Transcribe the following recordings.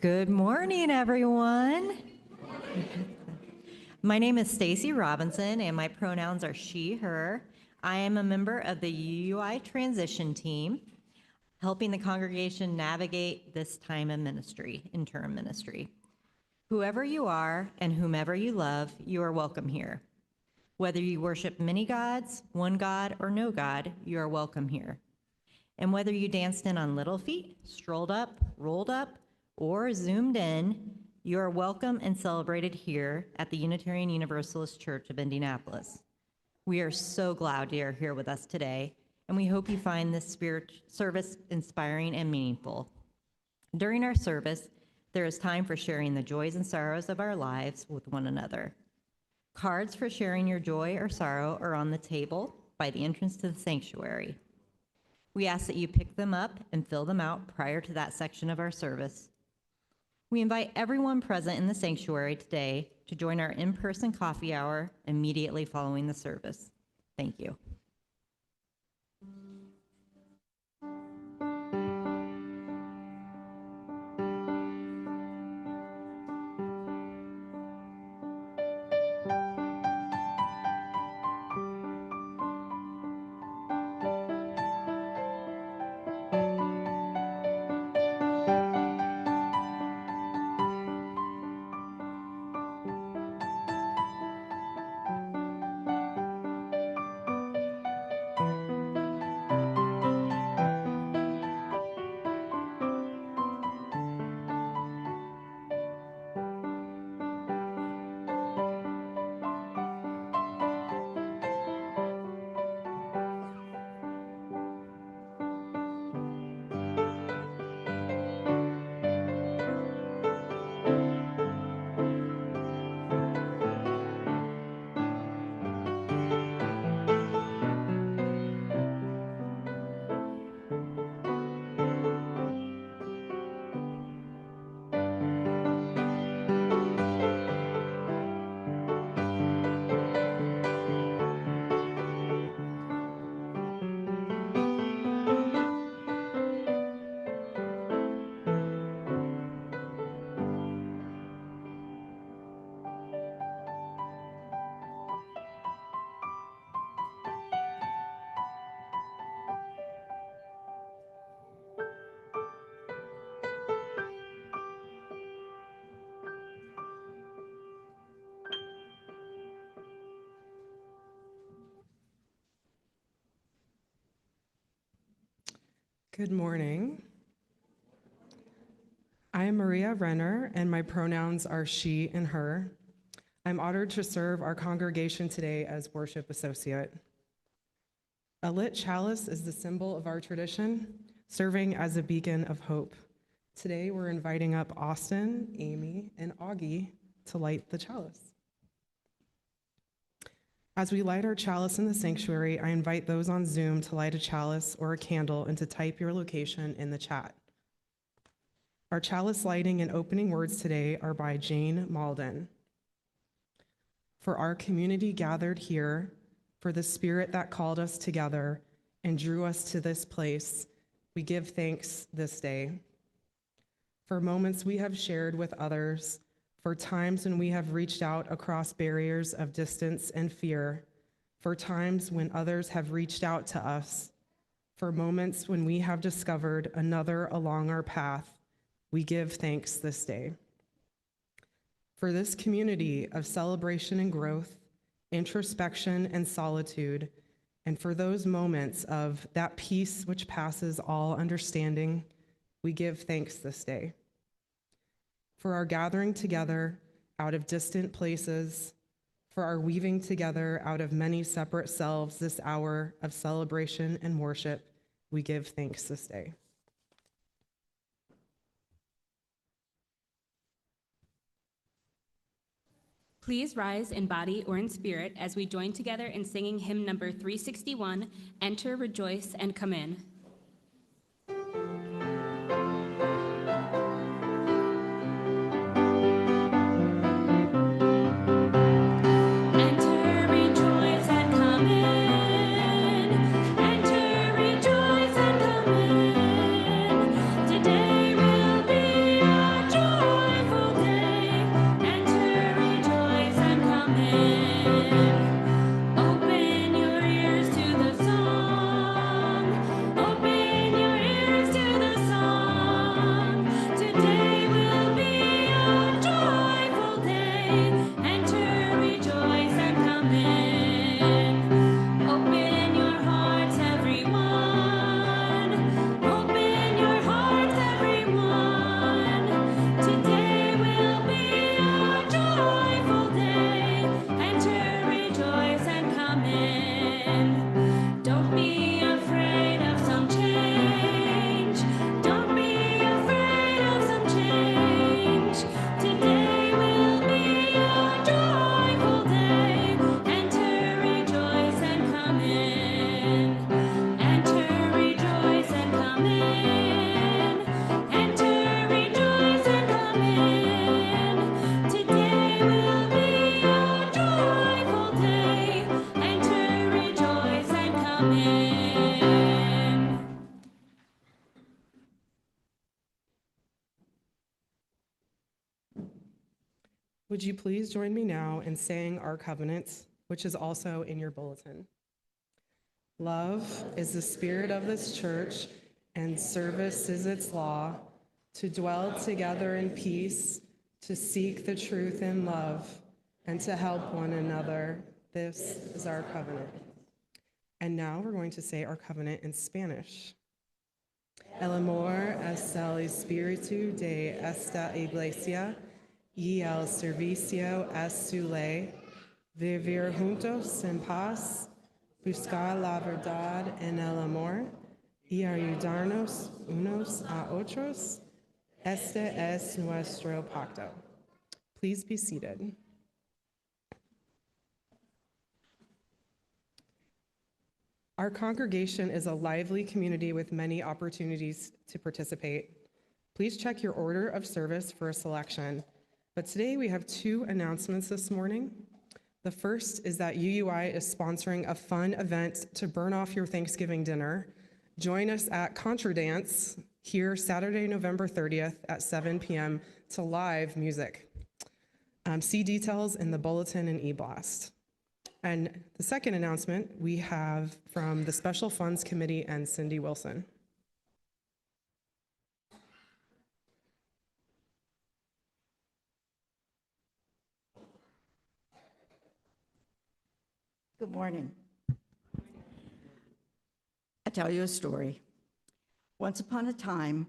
Good morning, everyone. My name is Stacy Robinson, and my pronouns are she, her. I am a member of the UUI transition team, helping the congregation navigate this time of ministry, interim ministry. Whoever you are and whomever you love, you are welcome here. Whether you worship many gods, one God, or no God, you are welcome here. And whether you danced in on little feet, strolled up, rolled up, or zoomed in, you are welcome and celebrated here at the Unitarian Universalist Church of Indianapolis. We are so glad you are here with us today, and we hope you find this service inspiring and meaningful. During our service, there is time for sharing the joys and sorrows of our lives with one another. Cards for sharing your joy or sorrow are on the table by the entrance to the sanctuary. We ask that you pick them up and fill them out prior to that section of our service. We invite everyone present in the sanctuary today to join our in-person coffee hour immediately following the service. Thank you. Good morning. I am Maria Renner, and my pronouns are she and her. I'm honored to serve our congregation today as worship associate. A lit chalice is the symbol of our tradition, serving as a beacon of hope. Today, we're inviting up Austin, Amy, and Augie to light the chalice. As we light our chalice in the sanctuary, I invite those on Zoom to light a chalice or a candle and to type your location in the chat. Our chalice lighting and opening words today are by Jane Malden. For our community gathered here, for the spirit that called us together and drew us to this place, we give thanks this day. For moments we have shared with others, for times when we have reached out across barriers of distance and fear, for times when others have reached out to us, for moments when we have discovered another along our path, we give thanks this day. For this community of celebration and growth, introspection and solitude, and for those moments of that peace which passes all understanding, we give thanks this day. For our gathering together out of distant places, for our weaving together out of many separate selves this hour of celebration and worship, we give thanks this day. Please rise in body or in spirit as we join together in singing hymn number 361, Enter, Rejoice, and Come In. Today will be a joy. Would you please join me now in saying our covenant, which is also in your bulletin? Love is the spirit of this church, and service is its law, to dwell together in peace, to seek the truth in love, and to help one another. This is our covenant. And now we're going to say our covenant in Spanish. El amor es el espíritu de esta iglesia, y el servicio es su ley, vivir juntos en paz, buscar la verdad en el amor, y ayudarnos unos a otros. Este es nuestro pacto. Please be seated. Our congregation is a lively community with many opportunities to participate. Please check your order of service for a selection. But today we have two announcements this morning. The first is that UUI is sponsoring a fun event to burn off your Thanksgiving dinner. Join us at Contra Dance here Saturday, November 30th at 7 p.m. to live music. See details in the bulletin and e-blast. And the second announcement we have from the Special Funds Committee and Cindy Wilson. Good morning. I'll tell you a story. Once upon a time,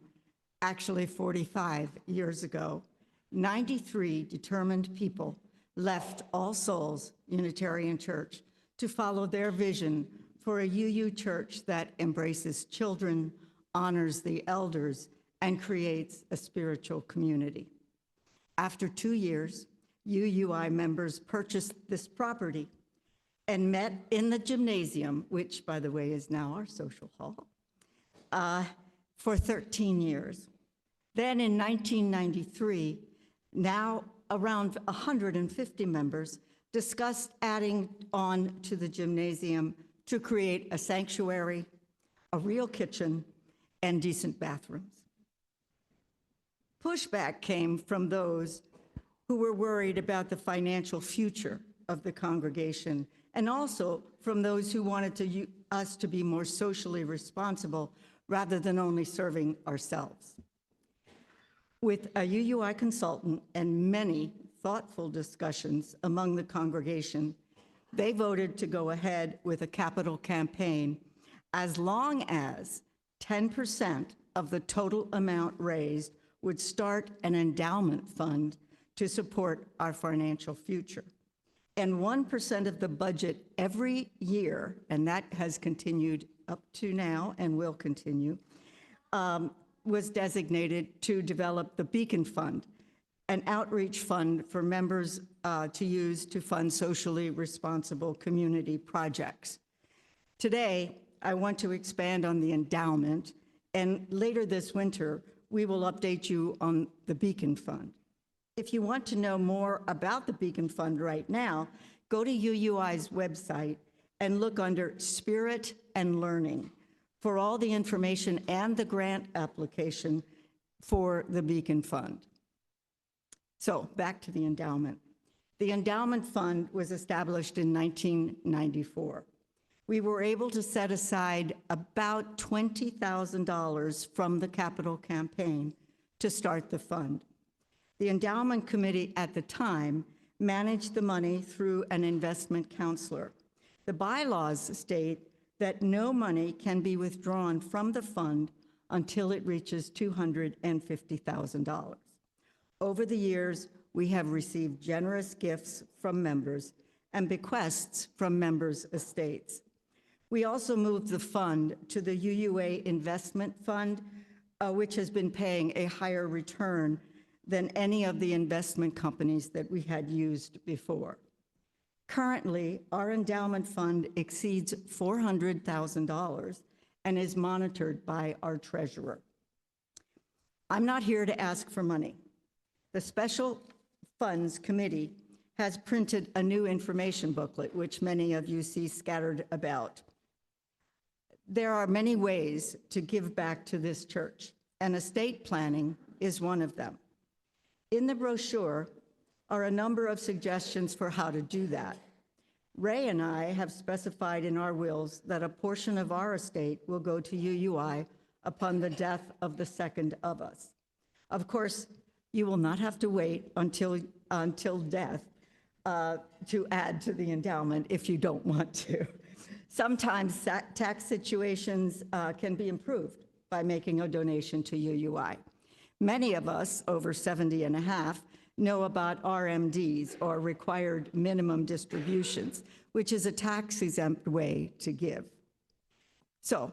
actually 45 years ago, 93 determined people left All Souls Unitarian Church to follow their vision for a UU church that embraces children, honors the elders, and creates a spiritual community. After 2 years, UUI members purchased this property and met in the gymnasium, which, by the way, is now our social hall, for 13 years. Then in 1993, now around 150 members discussed adding on to the gymnasium to create a sanctuary, a real kitchen, and decent bathrooms. Pushback came from those who were worried about the financial future of the congregation, and also from those who wanted us to be more socially responsible rather than only serving ourselves. With a UUI consultant and many thoughtful discussions among the congregation, they voted to go ahead with a capital campaign as long as 10% of the total amount raised would start an endowment fund to support our financial future. And 1% of the budget every year, and that has continued up to now and will continue, was designated to develop the Beacon Fund, an outreach fund for members to use to fund socially responsible community projects. Today, I want to expand on the endowment, and later this winter, we will update you on the Beacon Fund. If you want to know more about the Beacon Fund right now, go to UUI's website and look under Spirit and Learning for all the information and the grant application for the Beacon Fund. So back to the endowment. The endowment fund was established in 1994. We were able to set aside about $20,000 from the capital campaign to start the fund. The endowment committee at the time managed the money through an investment counselor. The bylaws state that no money can be withdrawn from the fund until it reaches $250,000. Over the years, we have received generous gifts from members and bequests from members' estates. We also moved the fund to the UUA Investment Fund, which has been paying a higher return than any of the investment companies that we had used before. Currently, our endowment fund exceeds $400,000 and is monitored by our treasurer. I'm not here to ask for money. The Special Funds Committee has printed a new information booklet, which many of you see scattered about. There are many ways to give back to this church, and estate planning is one of them. In the brochure are a number of suggestions for how to do that. Ray and I have specified in our wills that a portion of our estate will go to UUI upon the death of the second of us. Of course, you will not have to wait until death to add to the endowment if you don't want to. Sometimes tax situations can be improved by making a donation to UUI. Many of us, over 70 and a half, know about RMDs, or required minimum distributions, which is a tax-exempt way to give. So,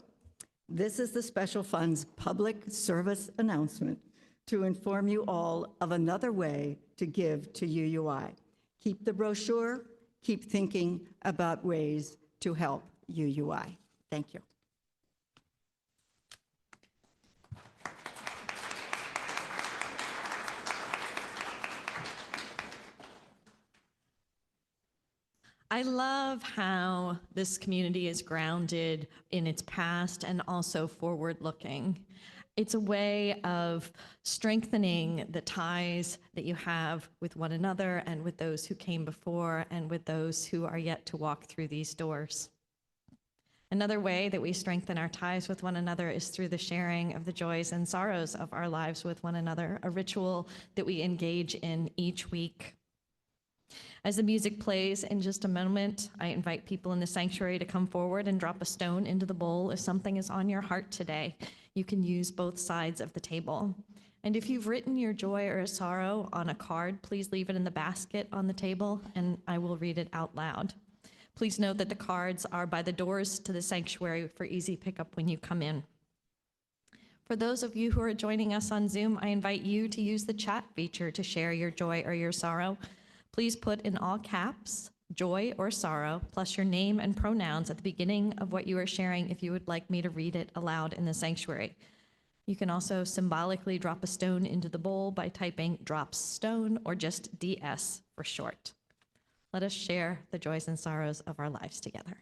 this is the Special Fund's public service announcement to inform you all of another way to give to UUI. Keep the brochure, keep thinking about ways to help UUI. Thank you. I love how this community is grounded in its past and also forward-looking. It's a way of strengthening the ties that you have with one another and with those who came before and with those who are yet to walk through these doors. Another way that we strengthen our ties with one another is through the sharing of the joys and sorrows of our lives with one another, a ritual that we engage in each week. As the music plays in just a moment, I invite people in the sanctuary to come forward and drop a stone into the bowl if something is on your heart today. You can use both sides of the table. And if you've written your joy or a sorrow on a card, please leave it in the basket on the table, and I will read it out loud. Please note that the cards are by the doors to the sanctuary for easy pickup when you come in. For those of you who are joining us on Zoom, I invite you to use the chat feature to share your joy or your sorrow. Please put in all caps, joy or sorrow, plus your name and pronouns at the beginning of what you are sharing if you would like me to read it aloud in the sanctuary. You can also symbolically drop a stone into the bowl by typing "drops stone" or just DS for short. Let us share the joys and sorrows of our lives together.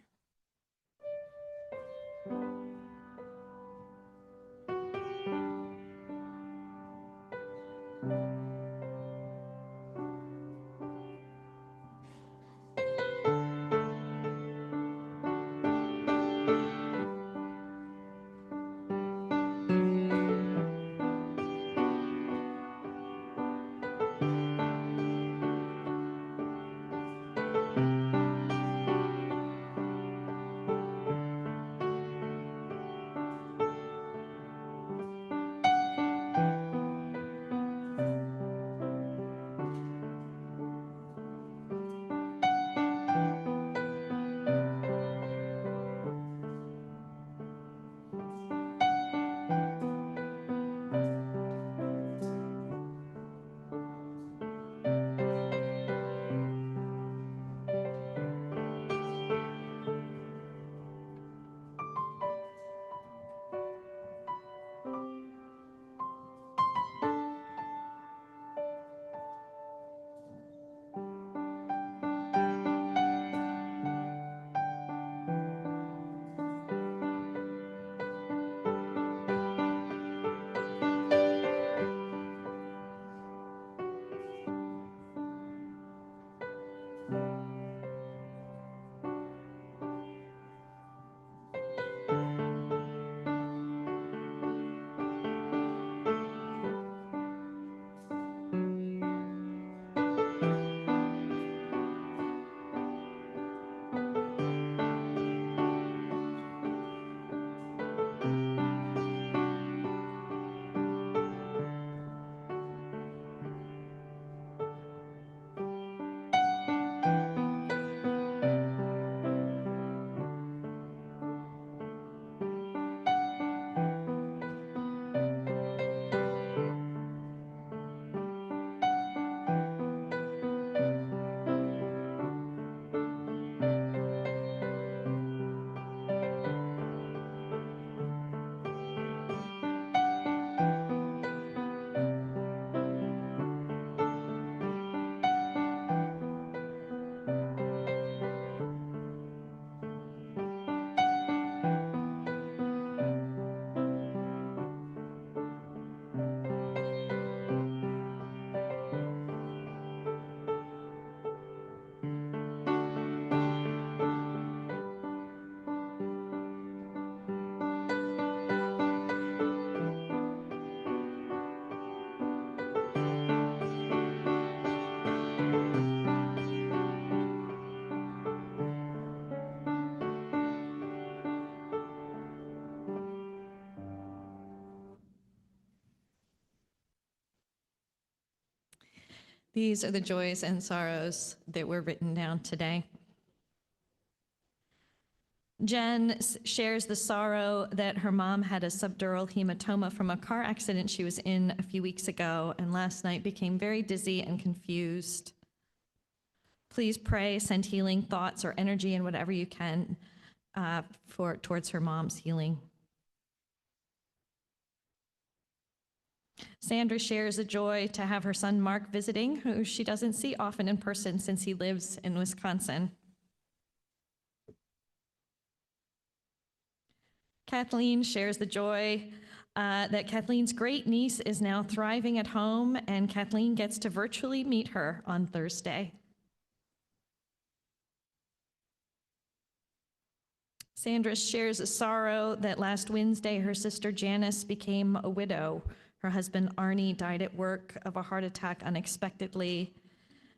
These are the joys and sorrows that were written down today. Jen shares the sorrow that her mom had a subdural hematoma from a car accident she was in a few weeks ago, and last night became very dizzy and confused. Please pray, send healing thoughts or energy and whatever you can towards her mom's healing. Sandra shares a joy to have her son Mark visiting, who she doesn't see often in person since he lives in Wisconsin. Kathleen shares the joy that Kathleen's great niece is now thriving at home, and Kathleen gets to virtually meet her on Thursday. Sandra shares a sorrow that last Wednesday her sister Janice became a widow. Her husband Arnie died at work of a heart attack unexpectedly.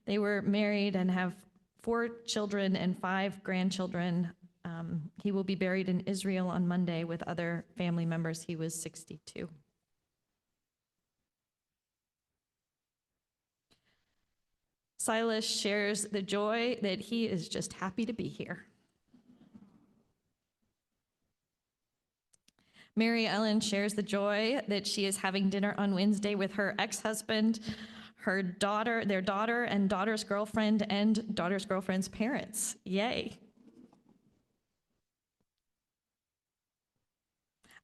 They were married and have 4 children and 5 grandchildren. He will be buried in Israel on Monday with other family members. He was 62. Silas shares the joy that he is just happy to be here. Mary Ellen shares the joy that she is having dinner on Wednesday with her ex-husband, her daughter, their daughter, and daughter's girlfriend, and daughter's girlfriend's parents. Yay.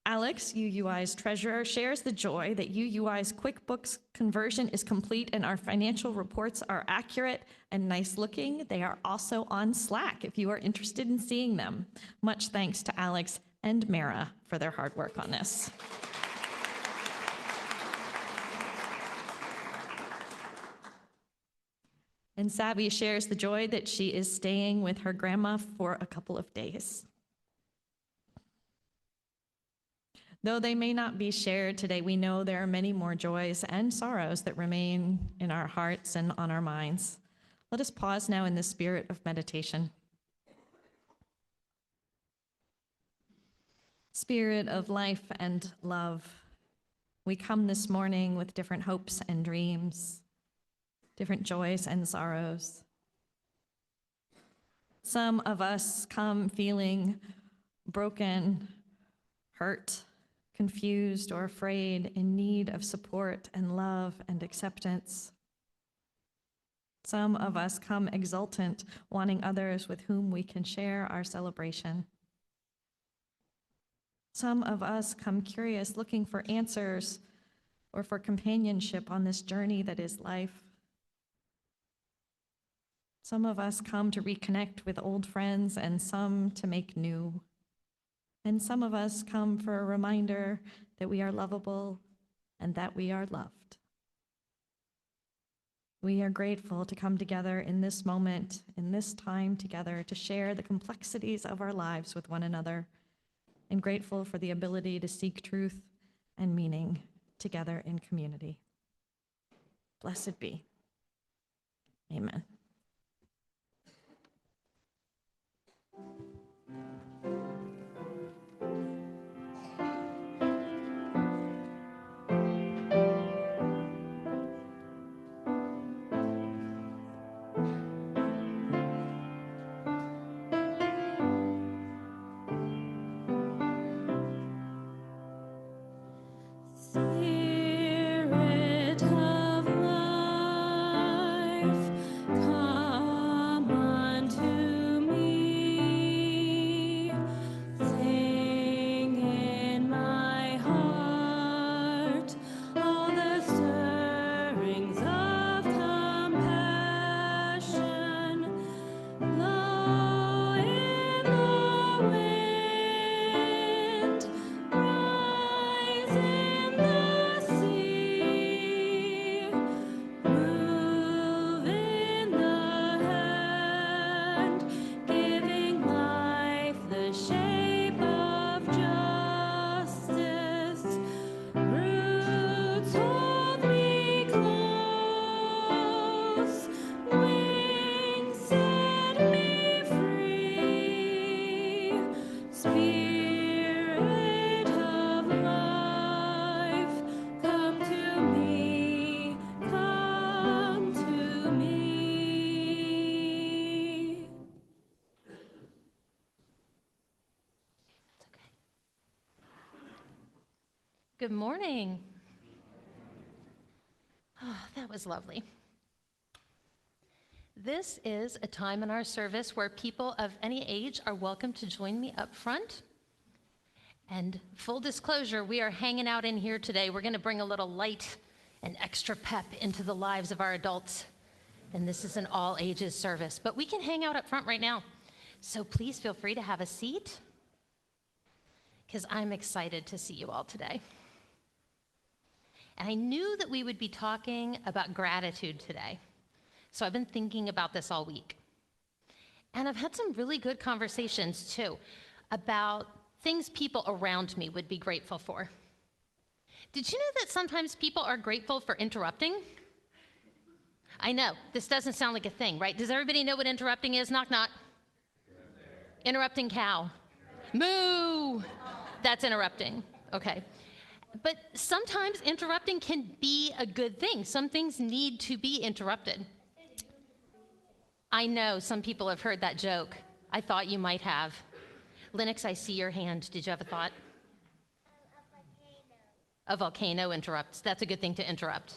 Alex, UUI's treasurer, shares the joy that UUI's QuickBooks conversion is complete and our financial reports are accurate and nice looking. They are also on Slack if you are interested in seeing them. Much thanks to Alex and Mara for their hard work on this. And Savvy shares the joy that she is staying with her grandma for a couple of days. Though they may not be shared today, we know there are many more joys and sorrows that remain in our hearts and on our minds. Let us pause now in the spirit of meditation. Spirit of life and love, we come this morning with different hopes and dreams, different joys and sorrows. Some of us come feeling broken, hurt, confused, or afraid, in need of support and love and acceptance. Some of us come exultant, wanting others with whom we can share our celebration. Some of us come curious, looking for answers or for companionship on this journey that is life. Some of us come to reconnect with old friends and some to make new. And some of us come for a reminder that we are lovable and that we are loved. We are grateful to come together in this moment, in this time together, to share the complexities of our lives with one another, and grateful for the ability to seek truth and meaning together in community. Blessed be. Amen. Spirit of life, come unto me. Sing in my heart all the stirrings of compassion. Blow in the wind, rise in the sea, move in the hand, giving life the shape of justice. Roots hold me close, wings set me free. Spirit of life, come to me, come to Good morning. Oh, that was lovely. This is a time in our service where people of any age are welcome to join me up front. And full disclosure, we are hanging out in here today. We're going to bring a little light and extra pep into the lives of our adults. And this is an all ages service, but we can hang out up front right now. So please feel free to have a seat, because I'm excited to see you all today. And I knew that we would be talking about gratitude today. So I've been thinking about this all week. And I've had some really good conversations too about things people around me would be grateful for. Did you know that sometimes people are grateful for interrupting? I know, this doesn't sound like a thing, right? Does everybody know what interrupting is? Knock, knock. Interrupting cow. Moo! That's interrupting. Okay. But sometimes interrupting can be a good thing. Some things need to be interrupted. I know some people have heard that joke. I thought you might have. Lennox, I see your hand. Did you have a thought? A volcano interrupts. That's a good thing to interrupt,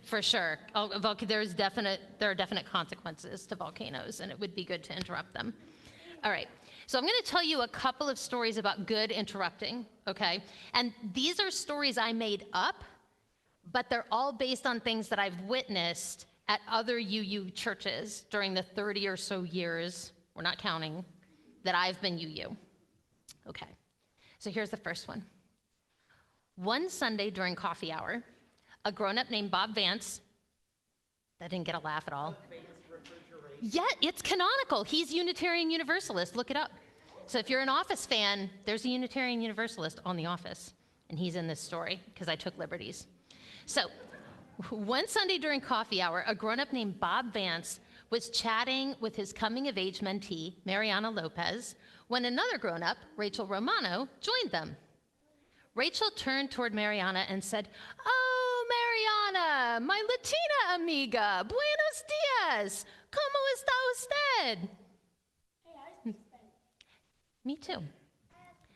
for sure. There are definite consequences to volcanoes, and it would be good to interrupt them. All right. So I'm going to tell you a couple of stories about good interrupting, okay? And these are stories I made up, but they're all based on things that I've witnessed at other UU churches during the 30 or so years, we're not counting, that I've been UU. Okay, so here's the first one. One Sunday during coffee hour, a grown-up named Bob Vance, that didn't get a laugh at all. Yeah, it's canonical. He's Unitarian Universalist. Look it up. So if you're an Office fan, there's a Unitarian Universalist on The Office, and he's in this story because I took liberties. So one Sunday during coffee hour, a grown-up named Bob Vance was chatting with his coming-of-age mentee, Mariana Lopez, when another grown-up, Rachel Romano, joined them. Rachel turned toward Mariana and said, "Oh, Mariana, my Latina amiga, buenos dias. ¿Cómo está usted?" Me too.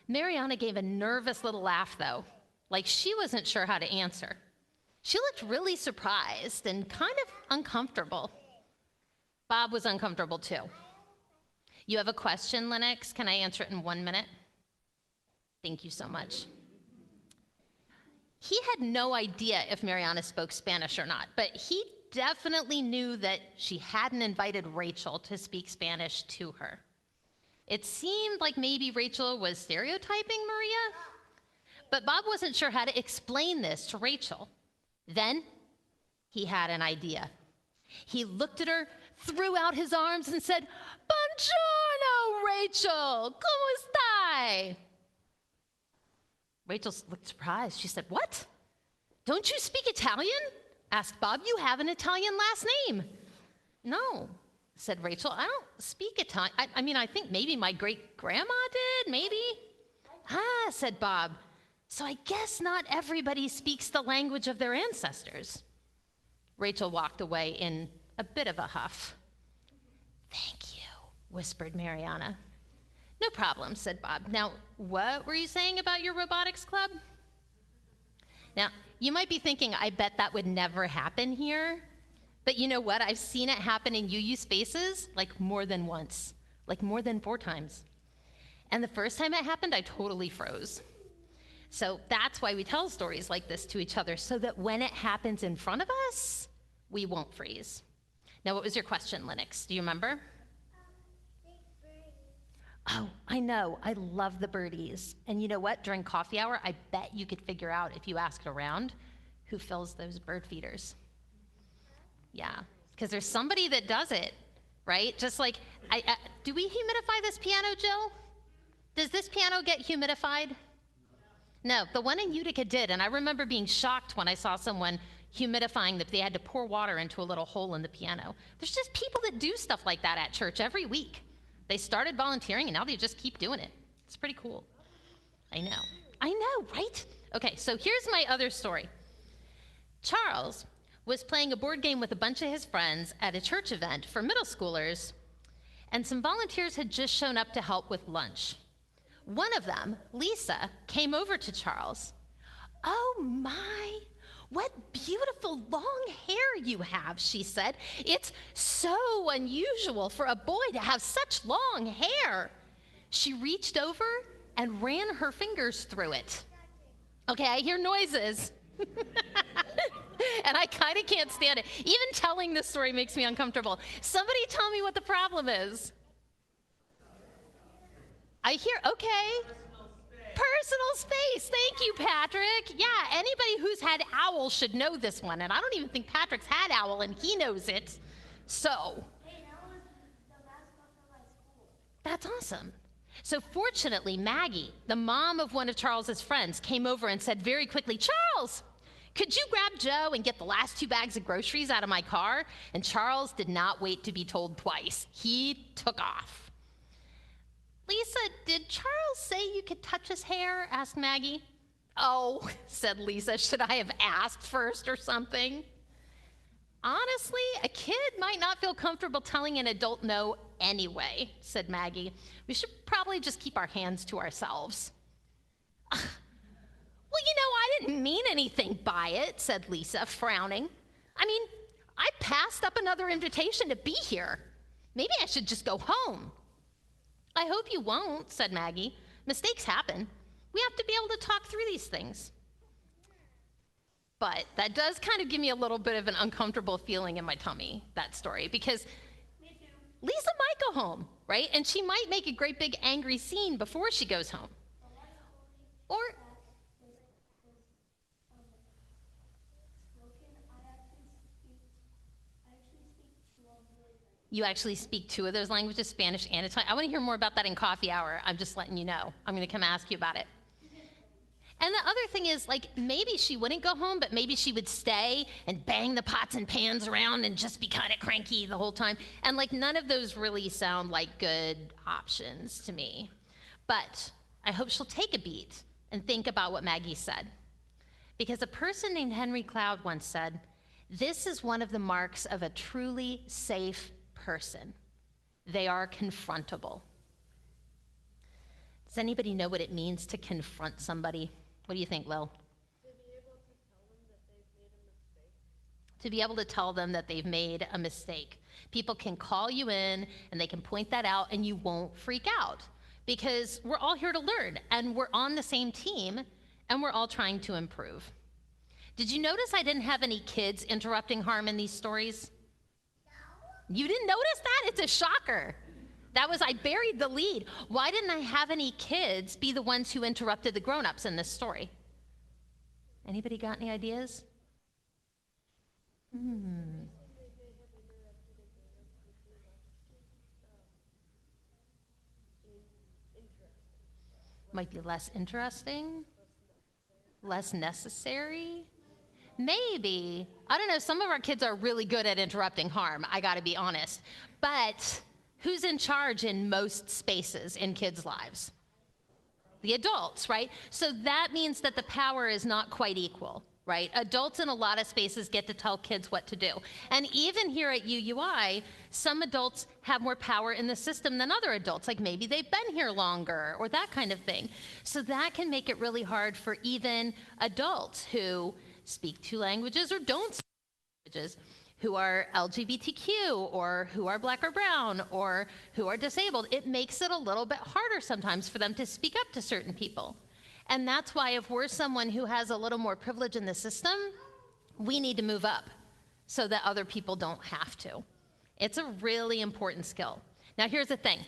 Mariana gave a nervous little laugh, though, like she wasn't sure how to answer. She looked really surprised and kind of uncomfortable. Bob was uncomfortable, too. You have a question, Lennox? Can I answer it in 1 minute? Thank you so much. He had no idea if Mariana spoke Spanish or not, but he definitely knew that she hadn't invited Rachel to speak Spanish to her. It seemed like maybe Rachel was stereotyping Maria, but Bob wasn't sure how to explain this to Rachel. Then he had an idea. He looked at her, threw out his arms, and said, "Buongiorno, Rachel, ¿cómo estai?" Rachel looked surprised. She said, "What? Don't you speak Italian?" asked Bob. "You have an Italian last name." "No," said Rachel, "I don't speak Italian. I think maybe my great-grandma did, maybe." "Ah," said Bob, "so I guess not everybody speaks the language of their ancestors." Rachel walked away in a bit of a huff. "Thank you," whispered Mariana. "No problem," said Bob. "Now, what were you saying about your robotics club?" Now, you might be thinking, I bet that would never happen here. But you know what? I've seen it happen in UU spaces like more than once, like more than 4 times. And the first time it happened, I totally froze. So that's why we tell stories like this to each other, so that when it happens in front of us, we won't freeze. Now, what was your question, Lennox? Do you remember? Oh, I know. I love the birdies. And you know what? During coffee hour, I bet you could figure out, if you asked around, who fills those bird feeders. Yeah, because there's somebody that does it, right? Just like, do we humidify this piano, Jill? Does this piano get humidified? No, the one in Utica did, and I remember being shocked when I saw someone humidifying that they had to pour water into a little hole in the piano. There's just people that do stuff like that at church every week. They started volunteering, and now they just keep doing it. It's pretty cool. I know, right? Okay, so here's my other story. Charles was playing a board game with a bunch of his friends at a church event for middle schoolers, and some volunteers had just shown up to help with lunch. One of them, Lisa, came over to Charles. "Oh my, what beautiful long hair you have," she said. "It's so unusual for a boy to have such long hair." She reached over and ran her fingers through it. Okay, I hear noises. And I kind of can't stand it. Even telling this story makes me uncomfortable. Somebody tell me what the problem is. I hear, okay. Personal space. Thank you, Patrick. Yeah, anybody who's had owl should know this one. And I don't even think Patrick's had owl, and he knows it. So, that's awesome. So fortunately, Maggie, the mom of one of Charles's friends, came over and said very quickly, "Charles, could you grab Joe and get the last 2 bags of groceries out of my car?" And Charles did not wait to be told twice. He took off. "Lisa, did Charles say you could touch his hair?" asked Maggie. "Oh," said Lisa, "should I have asked first or something?" "Honestly, a kid might not feel comfortable telling an adult no anyway," said Maggie. "We should probably just keep our hands to ourselves." "Well, I didn't mean anything by it," said Lisa, frowning. "I mean, I passed up another invitation to be here. Maybe I should just go home." "I hope you won't," said Maggie. "Mistakes happen. We have to be able to talk through these things." But that does kind of give me a little bit of an uncomfortable feeling in my tummy, that story, because Lisa might go home, right? And she might make a great big angry scene before she goes home. Or you actually speak 2 of those languages, Spanish and Italian. I want to hear more about that in coffee hour. I'm just letting you know. I'm going to come ask you about it. And the other thing is, maybe she wouldn't go home, but maybe she would stay and bang the pots and pans around and just be kind of cranky the whole time. And none of those really sound like good options to me. But I hope she'll take a beat and think about what Maggie said. Because a person named Henry Cloud once said, "This is one of the marks of a truly safe person. They are confrontable." Does anybody know what it means to confront somebody? What do you think, Lil? To be able to tell them that they've made a mistake. People can call you in and they can point that out and you won't freak out because we're all here to learn and we're on the same team and we're all trying to improve. Did you notice I didn't have any kids interrupting harm in these stories? No. You didn't notice that? It's a shocker. I buried the lead. Why didn't I have any kids be the ones who interrupted the grown-ups in this story? Anybody got any ideas? Might be less interesting, less necessary. Maybe. I don't know, some of our kids are really good at interrupting harm, I gotta be honest. But who's in charge in most spaces in kids' lives? The adults, right? So that means that the power is not quite equal, right? Adults in a lot of spaces get to tell kids what to do. And even here at UUI, some adults have more power in the system than other adults, like maybe they've been here longer or that kind of thing. So that can make it really hard for even adults who speak 2 languages or don't speak languages, who are LGBTQ or who are Black or brown or who are disabled. It makes it a little bit harder sometimes for them to speak up to certain people. And that's why if we're someone who has a little more privilege in the system, we need to move up so that other people don't have to. It's a really important skill. Now here's the thing,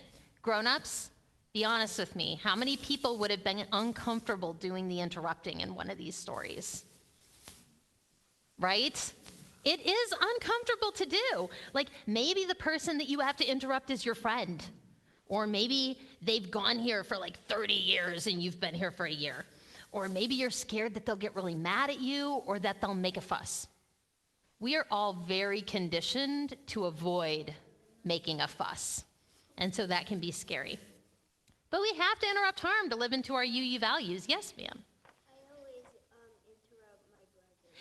grown-ups, be honest with me, how many people would have been uncomfortable doing the interrupting in one of these stories? Right? It is uncomfortable to do. Maybe the person that you have to interrupt is your friend. Or maybe they've gone here for 30 years and you've been here for a year. Or maybe you're scared that they'll get really mad at you or that they'll make a fuss. We are all very conditioned to avoid making a fuss. And so that can be scary. But we have to interrupt harm to live into our UU values. Yes, ma'am.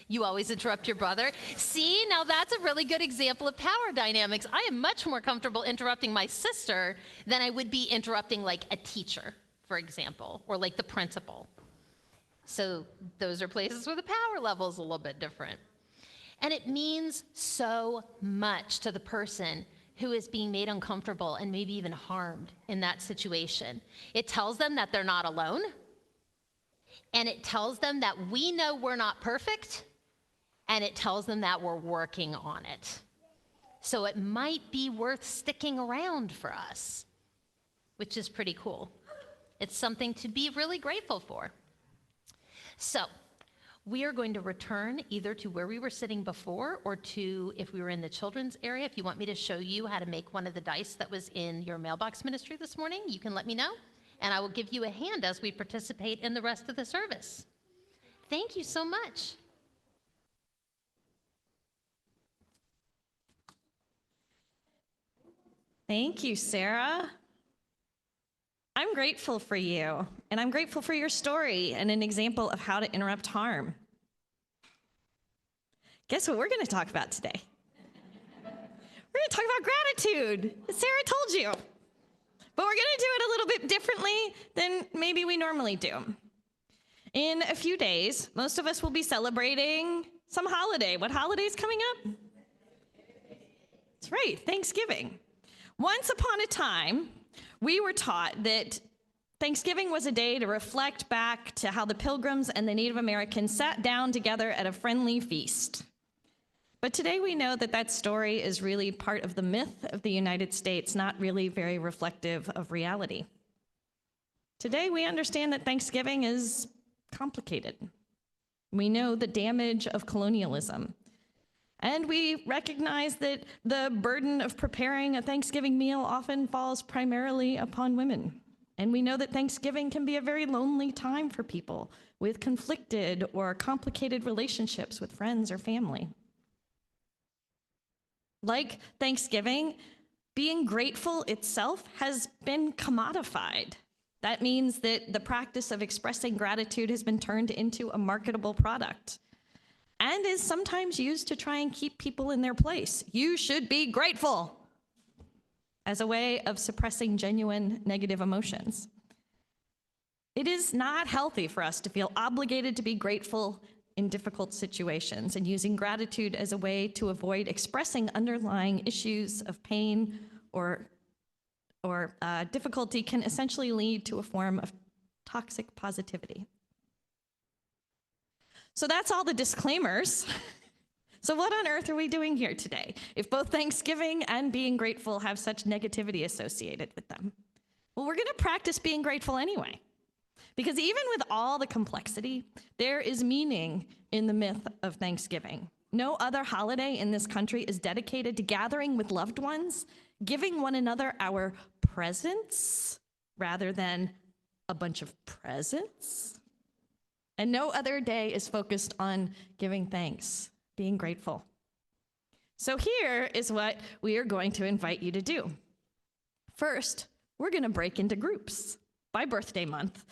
You always interrupt your brother? See, now that's a really good example of power dynamics. I am much more comfortable interrupting my sister than I would be interrupting a teacher, for example, or the principal. So those are places where the power level is a little bit different. And it means so much to the person who is being made uncomfortable and maybe even harmed in that situation. It tells them that they're not alone, and it tells them that we know we're not perfect, and it tells them that we're working on it. So it might be worth sticking around for us, which is pretty cool. It's something to be really grateful for. So we are going to return either to where we were sitting before or to, if we were in the children's area, if you want me to show you how to make one of the dice that was in your mailbox ministry this morning, you can let me know, and I will give you a hand as we participate in the rest of the service. Thank you so much. Thank you, Sarah. I'm grateful for you, and I'm grateful for your story and an example of how to interrupt harm. Guess what we're going to talk about today? We're going to talk about gratitude, as Sarah told you. But we're going to do it a little bit differently than maybe we normally do. In a few days, most of us will be celebrating some holiday. What holiday is coming up? That's right, Thanksgiving. Once upon a time, we were taught that Thanksgiving was a day to reflect back to how the Pilgrims and the Native Americans sat down together at a friendly feast. But today we know that that story is really part of the myth of the United States, not really very reflective of reality. Today we understand that Thanksgiving is complicated. We know the damage of colonialism. And we recognize that the burden of preparing a Thanksgiving meal often falls primarily upon women. And we know that Thanksgiving can be a very lonely time for people with conflicted or complicated relationships with friends or family. Like Thanksgiving, being grateful itself has been commodified. That means that the practice of expressing gratitude has been turned into a marketable product and is sometimes used to try and keep people in their place. You should be grateful, as a way of suppressing genuine negative emotions. It is not healthy for us to feel obligated to be grateful in difficult situations, and using gratitude as a way to avoid expressing underlying issues of pain or difficulty can essentially lead to a form of toxic positivity. So that's all the disclaimers. So what on earth are we doing here today if both Thanksgiving and being grateful have such negativity associated with them? Well, we're going to practice being grateful anyway. Because even with all the complexity, there is meaning in the myth of Thanksgiving. No other holiday in this country is dedicated to gathering with loved ones, giving one another our presents rather than a bunch of presents. And no other day is focused on giving thanks, being grateful. So here is what we are going to invite you to do. First, we're going to break into groups by birthday month.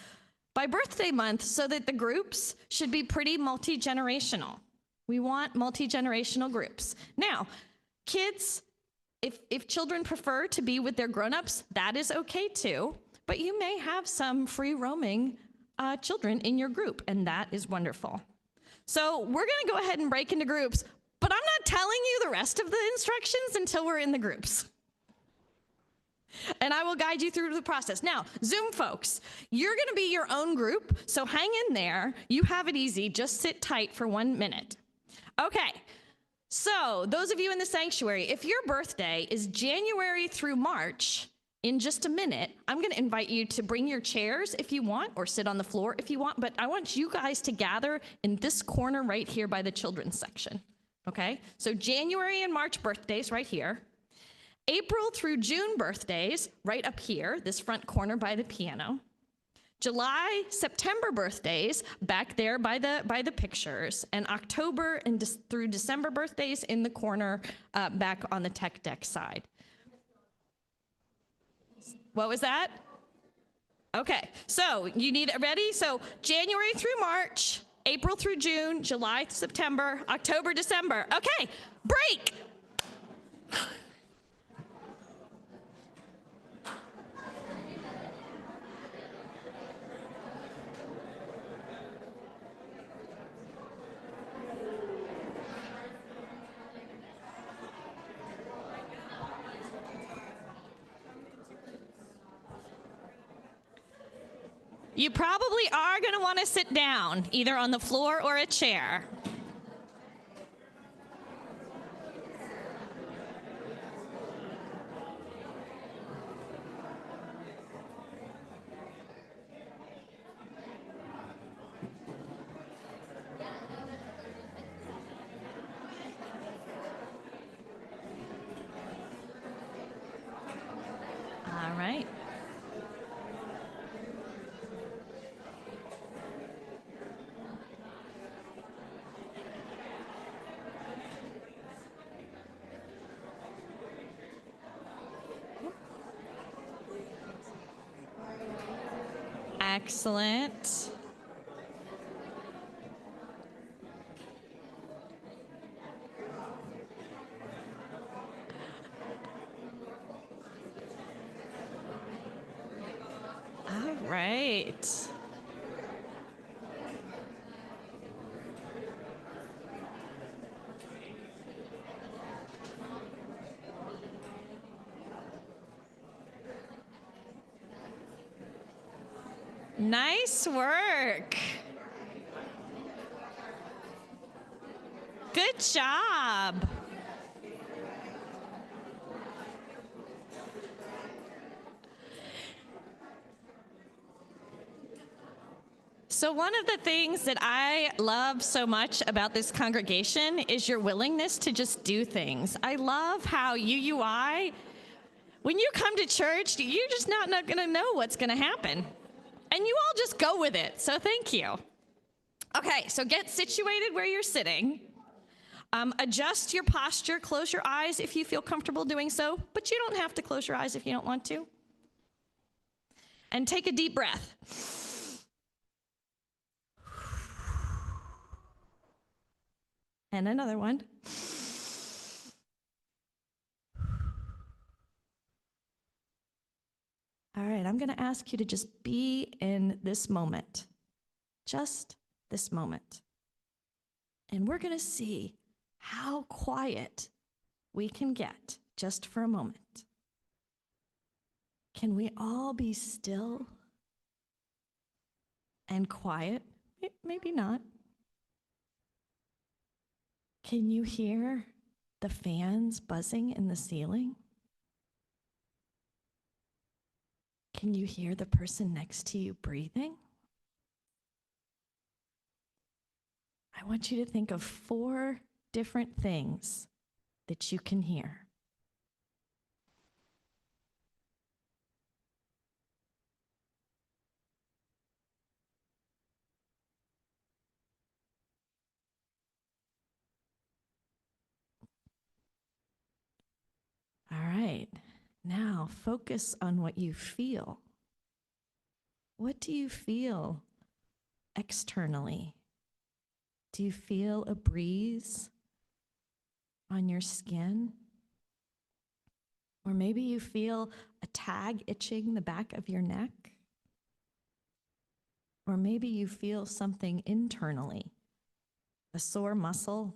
By birthday month, so that the groups should be pretty multi-generational. We want multi-generational groups. Now, kids, if children prefer to be with their grown-ups, that is okay too, but you may have some free roaming children in your group, and that is wonderful. So we're gonna go ahead and break into groups, but I'm not telling you the rest of the instructions until we're in the groups. And I will guide you through the process. Now, Zoom folks, you're gonna be your own group, so hang in there. You have it easy, just sit tight for 1 minute. Okay, so those of you in the sanctuary, if your birthday is January through March, in just a minute, I'm gonna invite you to bring your chairs if you want, or sit on the floor if you want, but I want you guys to gather in this corner right here by the children's section, okay? So January and March birthdays right here. April through June birthdays right up here, this front corner by the piano. July, September birthdays back there by the pictures, and October and through December birthdays in the corner back on the tech deck side. What was that? Okay, so you need it ready? So January through March, April through June, July, September, October, December. Okay, break. You probably are going to want to sit down, either on the floor or a chair. All right. Excellent. All right. Nice work. Good job. So one of the things that I love so much about this congregation is your willingness to just do things. I love how UUI, when you come to church, you're just not going to know what's going to happen. And you all just go with it. So thank you. Okay, so get situated where you're sitting. Adjust your posture. Close your eyes if you feel comfortable doing so, but you don't have to close your eyes if you don't want to. And take a deep breath. And another one. All right, I'm going to ask you to just be in this moment, just this moment. And we're going to see how quiet we can get just for a moment. Can we all be still and quiet? Maybe not. Can you hear the fans buzzing in the ceiling? Can you hear the person next to you breathing? I want you to think of 4 different things that you can hear. All right, now focus on what you feel. What do you feel externally? Do you feel a breeze on your skin? Or maybe you feel a tag itching the back of your neck? Or maybe you feel something internally, a sore muscle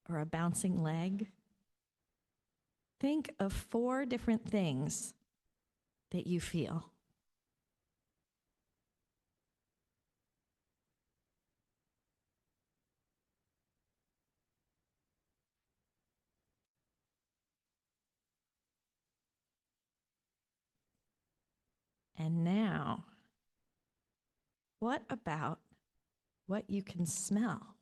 or a bouncing leg. Think of 4 different things that you feel. And now, what about what you can smell?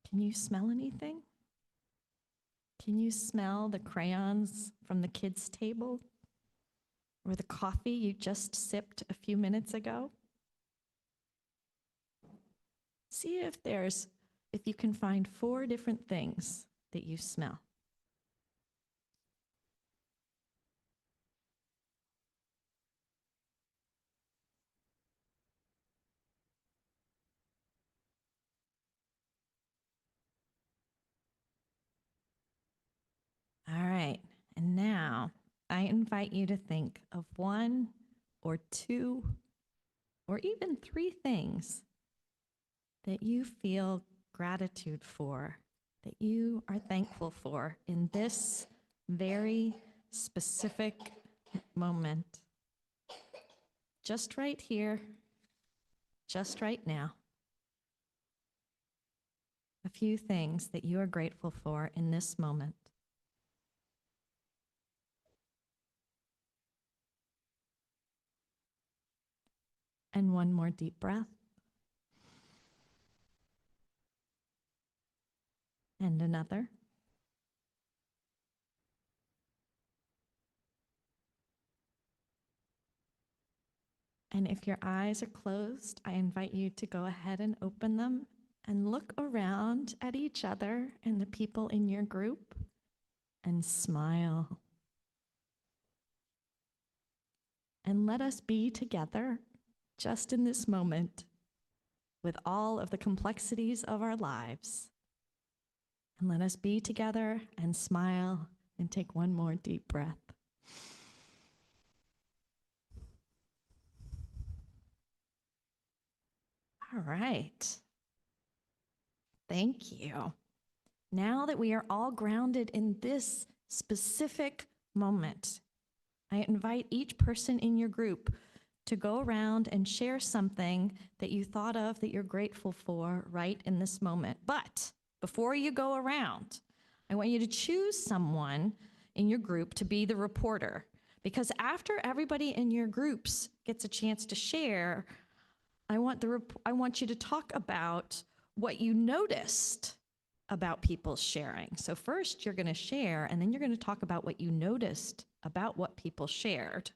Can you smell anything? Can you smell the crayons from the kids' table? Or the coffee you just sipped a few minutes ago? See if you can find 4 different things that you smell. All right, and now I invite you to think of 1 or 2 or even 3 things that you feel gratitude for, that you are thankful for in this very specific moment. just right here, just right now, a few things that you are grateful for in this moment. And one more deep breath. And another. And if your eyes are closed, I invite you to go ahead and open them and look around at each other and the people in your group and smile. And let us be together just in this moment with all of the complexities of our lives. And let us be together and smile and take one more deep breath. All right. Thank you. Now that we are all grounded in this specific moment, I invite each person in your group to go around and share something that you thought of that you're grateful for right in this moment. But before you go around, I want you to choose someone in your group to be the reporter, because after everybody in your groups gets a chance to share, I want you to talk about what you noticed about people sharing. So first you're going to share, and then you're going to talk about what you noticed about what people shared.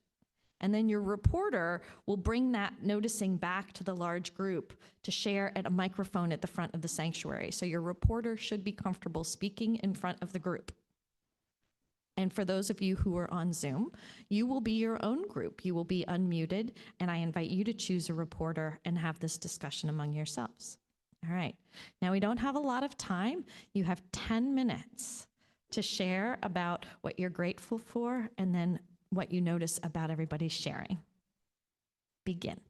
And then your reporter will bring that noticing back to the large group to share at a microphone at the front of the sanctuary. So your reporter should be comfortable speaking in front of the group. And for those of you who are on Zoom, you will be your own group. You will be unmuted, and I invite you to choose a reporter and have this discussion among yourselves. All right. Now, we don't have a lot of time. You have 10 minutes to share about what you're grateful for and then what you notice about everybody sharing. Begin.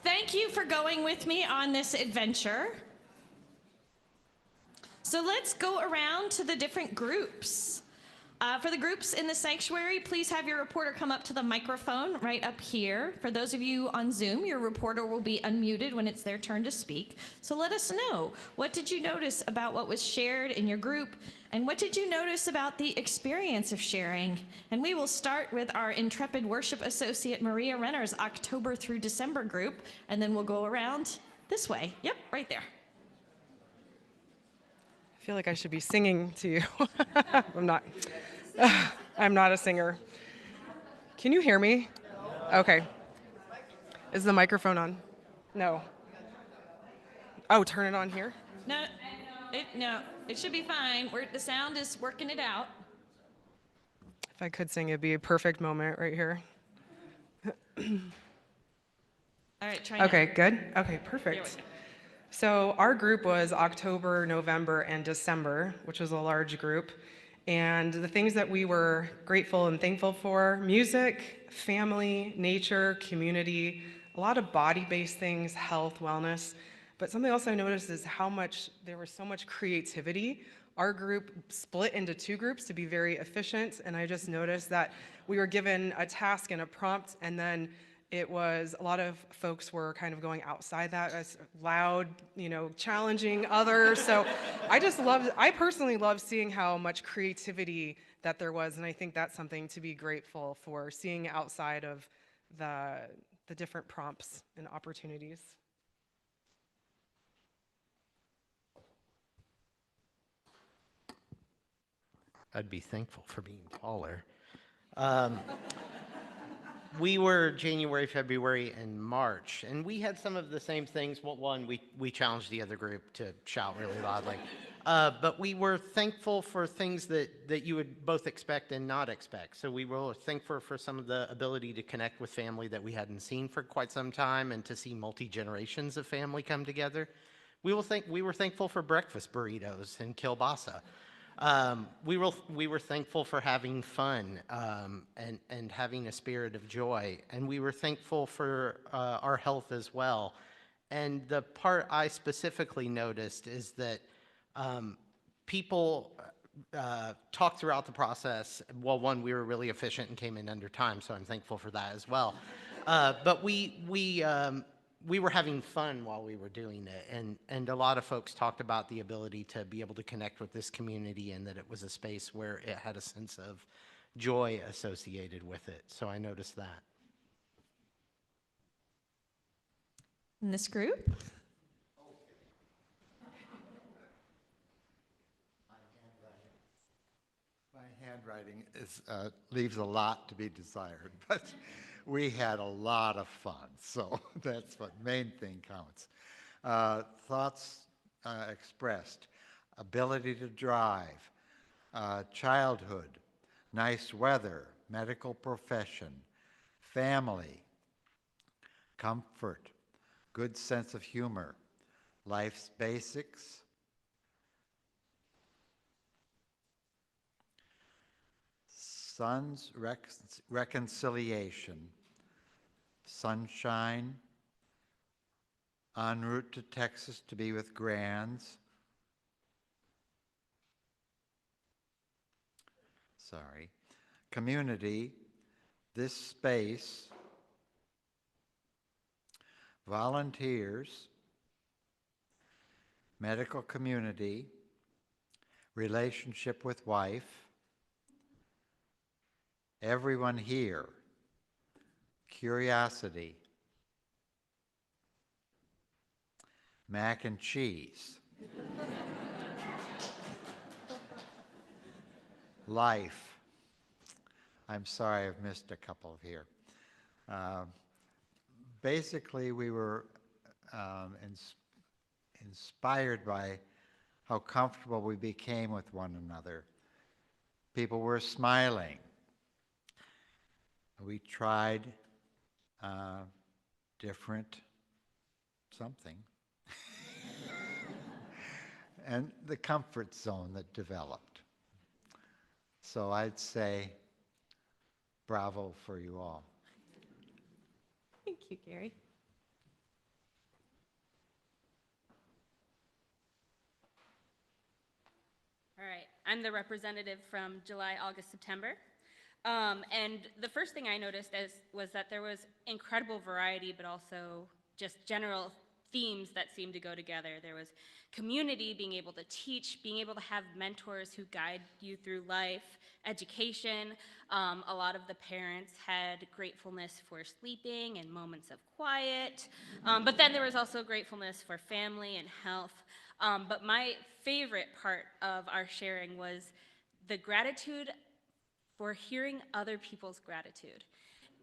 Thank you for going with me on this adventure. So let's go around to the different groups. For the groups in the sanctuary, please have your reporter come up to the microphone right up here. For those of you on Zoom, your reporter will be unmuted when it's their turn to speak. So let us know, what did you notice about what was shared in your group? And what did you notice about the experience of sharing? And we will start with our intrepid worship associate, Maria Renner's October through December group, and then we'll go around this way. Yep, right there. I feel like I should be singing to you. I'm not. I'm not a singer. Can you hear me? Okay. Is the microphone on? No. Oh, turn it on here? No, it should be fine. The sound is working it out. If I could sing, it'd be a perfect moment right here. All right, try now. Okay, good? Okay, Here we perfect. go. So our group was October, November, and December, which was a large group. And the things that we were grateful and thankful for: music, family, nature, community, a lot of body-based things, health, wellness. But something else I noticed is how much there was so much creativity. Our group split into two groups to be very efficient, and I just noticed that we were given a task and a prompt, and then it was a lot of folks were kind of going outside that, as loud, challenging others. So I personally love seeing how much creativity that there was, and I think that's something to be grateful for, seeing outside of the different prompts and opportunities. I'd be thankful for being taller. We were January, February, and March, and we had some of the same things. Well, one, we challenged the other group to shout really loudly. But we were thankful for things that you would both expect and not expect. So we were thankful for some of the ability to connect with family that we hadn't seen for quite some time, and to see multi-generations of family come together. We were thankful for breakfast burritos and kielbasa. We were thankful for having fun and having a spirit of joy, and we were thankful for our health as well. And the part I specifically noticed is that people talked throughout the process. Well, one, we were really efficient and came in under time, so I'm thankful for that as well. But we were having fun while we were doing it, and a lot of folks talked about the ability to be able to connect with this community and that it was a space where it had a sense of joy associated with it. So I noticed that. In this group? My handwriting leaves a lot to be desired, but we had a lot of fun, so that's what main thing counts. Thoughts expressed, ability to drive, childhood, nice weather, medical profession, family, comfort, good sense of humor, life's basics, son's reconciliation, sunshine, en route to Texas to be with grands, community, this space, volunteers, medical community, relationship with wife, everyone here, curiosity, mac and cheese, life. I'm sorry I've missed a couple here. Basically, we were inspired by how comfortable we became with one another. People were smiling. We tried different something. And the comfort zone that developed. So I'd say bravo for you all. Thank you, Gary. All right, I'm the representative from July, August, September. And the first thing I noticed was that there was incredible variety, but also just general themes that seemed to go together. There was community, being able to teach, being able to have mentors who guide you through life, education. A lot of the parents had gratefulness for sleeping and moments of quiet. But then there was also gratefulness for family and health. But my favorite part of our sharing was the gratitude for hearing other people's gratitude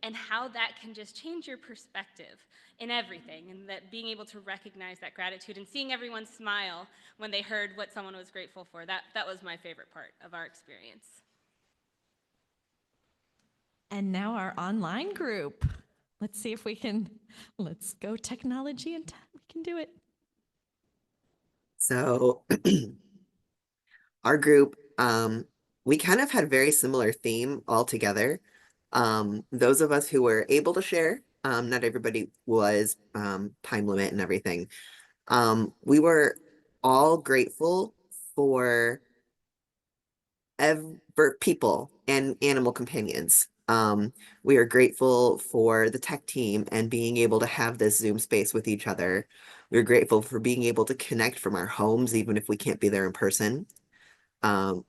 and how that can just change your perspective in everything, and that being able to recognize that gratitude and seeing everyone smile when they heard what someone was grateful for, that was my favorite part of our experience. And now our online group. Let's see if let's go technology and we can do it. So our group, we kind of had a very similar theme altogether. Those of us who were able to share, not everybody was, time limit and everything. We were all grateful for people and animal companions. We are grateful for the tech team and being able to have this Zoom space with each other. We're grateful for being able to connect from our homes, even if we can't be there in person.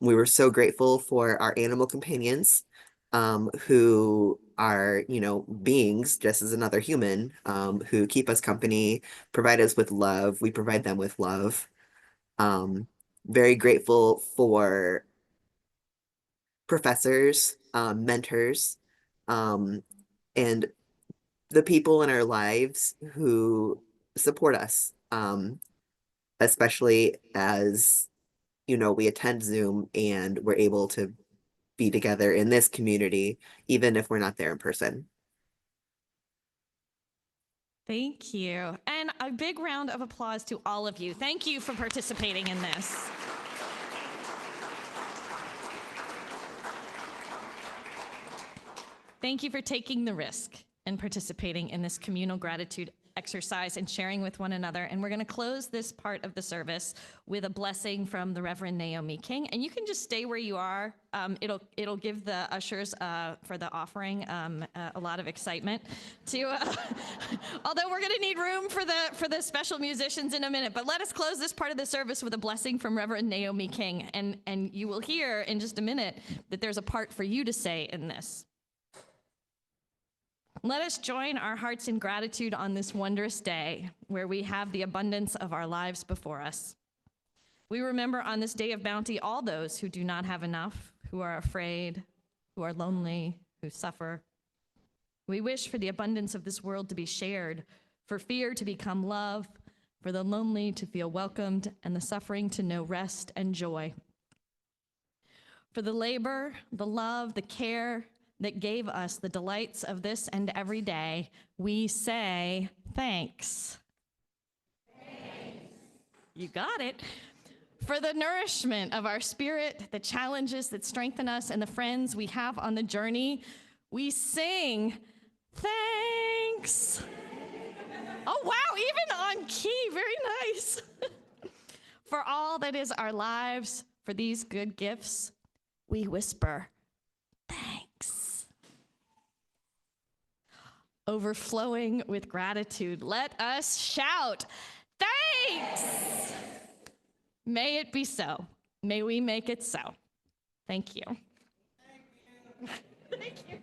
We were so grateful for our animal companions, who are, beings just as another human, who keep us company, provide us with love. We provide them with love. Very grateful for professors, mentors, and the people in our lives who support us, especially as, we attend Zoom and we're able to be together in this community, even if we're not there in person. Thank you. And a big round of applause to all of you. Thank you for participating in this. Thank you for taking the risk and participating in this communal gratitude exercise and sharing with one another. And we're going to close this part of the service with a blessing from the Reverend Naomi King. And you can just stay where you are. It'll give the ushers for the offering a lot of excitement. Although we're going to need room for the special musicians in a minute. But let us close this part of the service with a blessing from Reverend Naomi King. And you will hear in just a minute that there's a part for you to say in this. Let us join our hearts in gratitude on this wondrous day where we have the abundance of our lives before us. We remember on this day of bounty all those who do not have enough, who are afraid, who are lonely, who suffer. We wish for the abundance of this world to be shared, for fear to become love, for the lonely to feel welcomed, and the suffering to know rest and joy. For the labor, the love, the care, that gave us the delights of this and every day, we say thanks. Thanks. You got it. For the nourishment of our spirit, the challenges that strengthen us, and the friends we have on the journey, we sing thanks. Oh, wow, even on key, very nice. For all that is our lives, for these good gifts, we whisper thanks. Overflowing with gratitude, let us shout, thanks! May it be so. May we make it so. Thank you. Thank you. Thank you.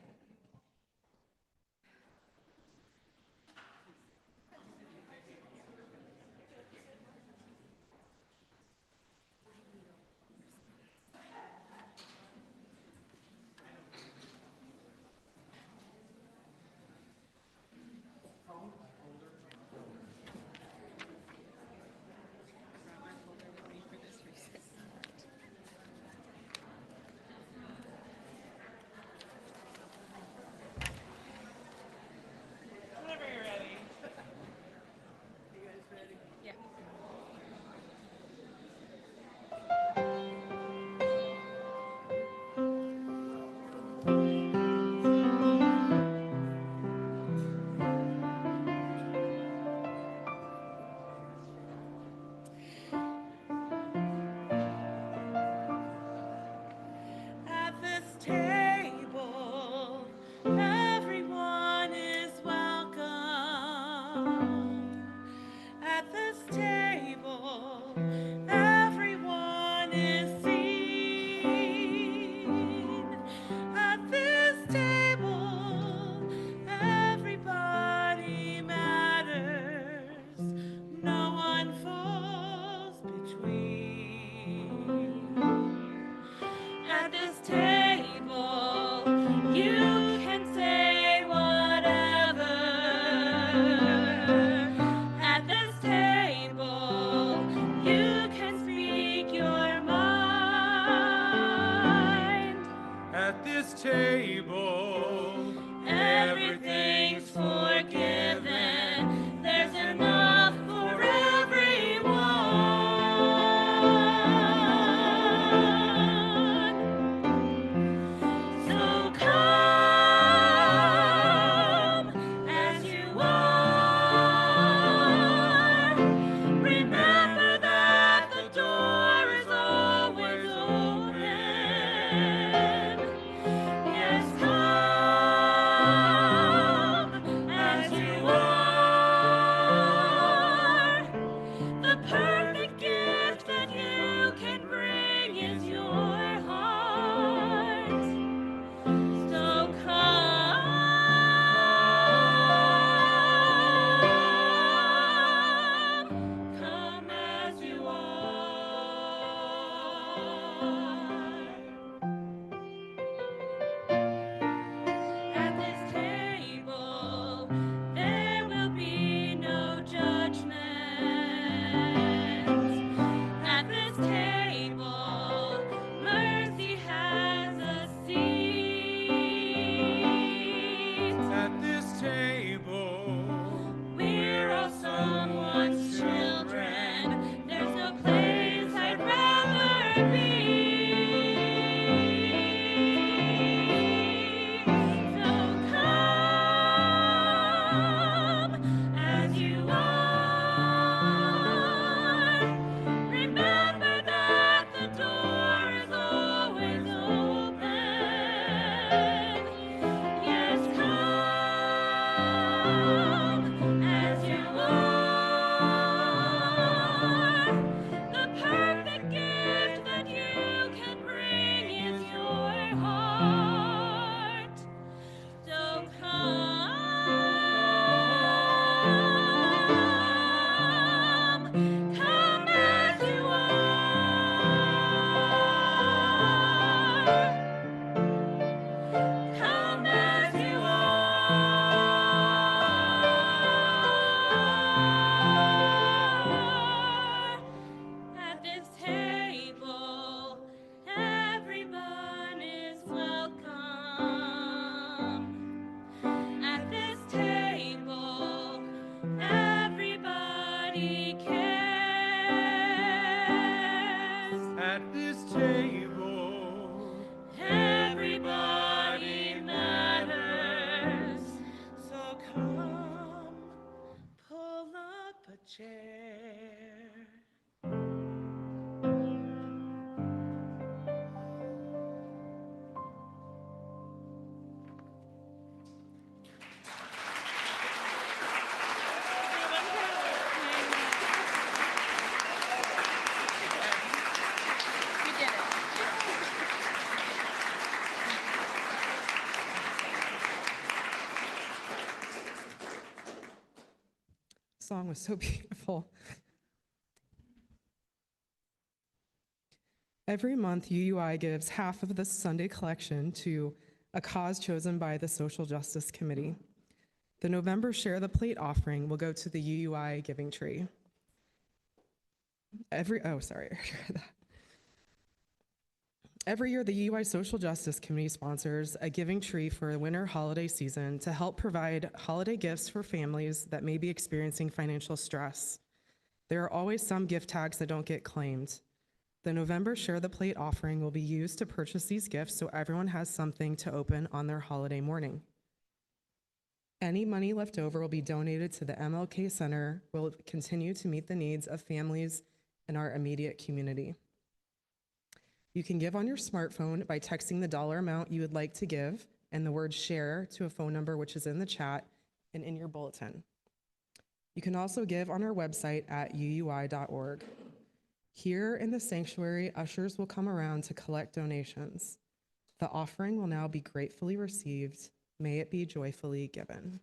song was so beautiful. Every month, UUI gives half of the Sunday collection to a cause chosen by the Social Justice Committee. The November Share the Plate offering will go to the UUI Giving Tree. Every year, the UUI Social Justice Committee sponsors a giving tree for the winter holiday season to help provide holiday gifts for families that may be experiencing financial stress. There are always some gift tags that don't get claimed. The November Share the Plate offering will be used to purchase these gifts so everyone has something to open on their holiday morning. Any money left over will be donated to the MLK Center, will continue to meet the needs of families in our immediate community. You can give on your smartphone by texting the dollar amount you would like to give and the word share to a phone number which is in the chat and in your bulletin. You can also give on our website at uui.org. Here in the sanctuary, ushers will come around to collect donations. The offering will now be gratefully received. May it be joyfully given.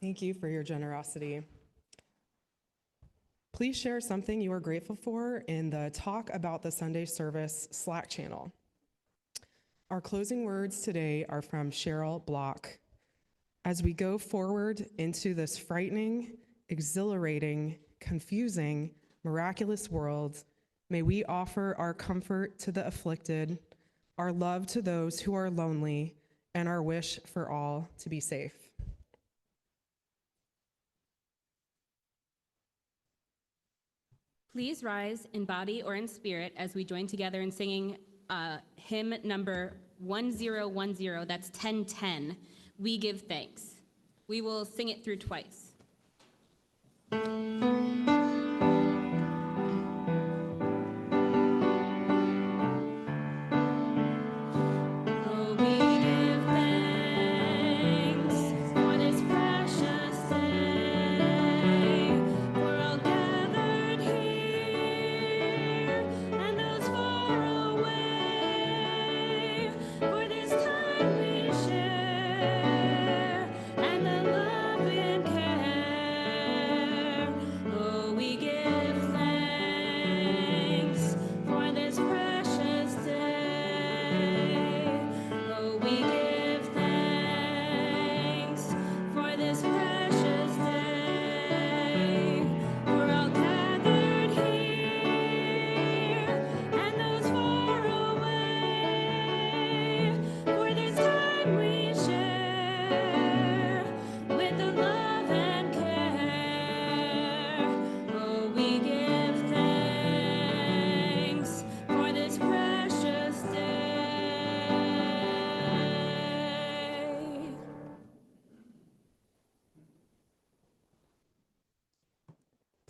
Thank you for your generosity. Please share something you are grateful for in the Talk About the Sunday Service Slack channel. Our closing words today are from Cheryl Block. As we go forward into this frightening, exhilarating, confusing, miraculous world, may we offer our comfort to the afflicted, our love to those who are lonely, and our wish for all to be safe. Please rise in body or in spirit as we join together in singing hymn number 1010, that's 1010, We Give Thanks. We will sing it through twice.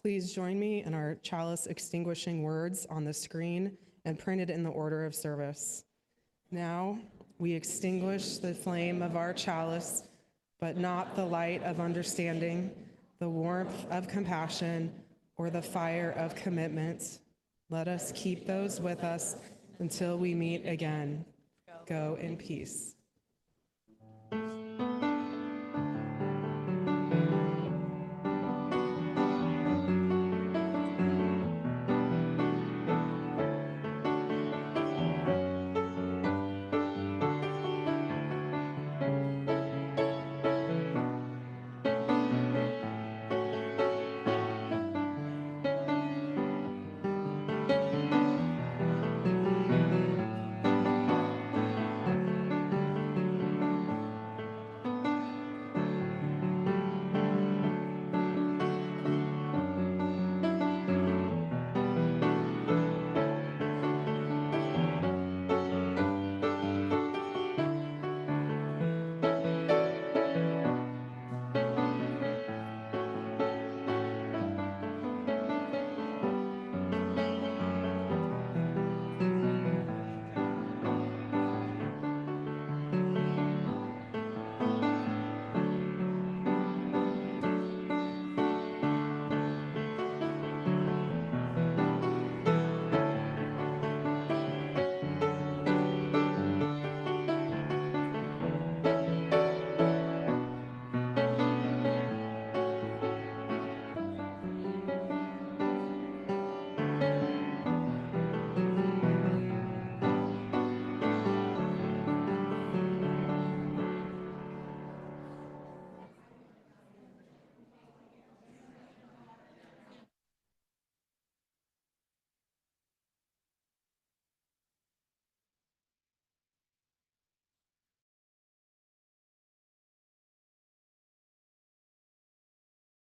Please join me in our chalice extinguishing words on the screen and printed in the order of service. Now, we extinguish the flame of our chalice, but not the light of understanding, the warmth of compassion, or the fire of commitment. Let us keep those with us until we meet again. Go in peace.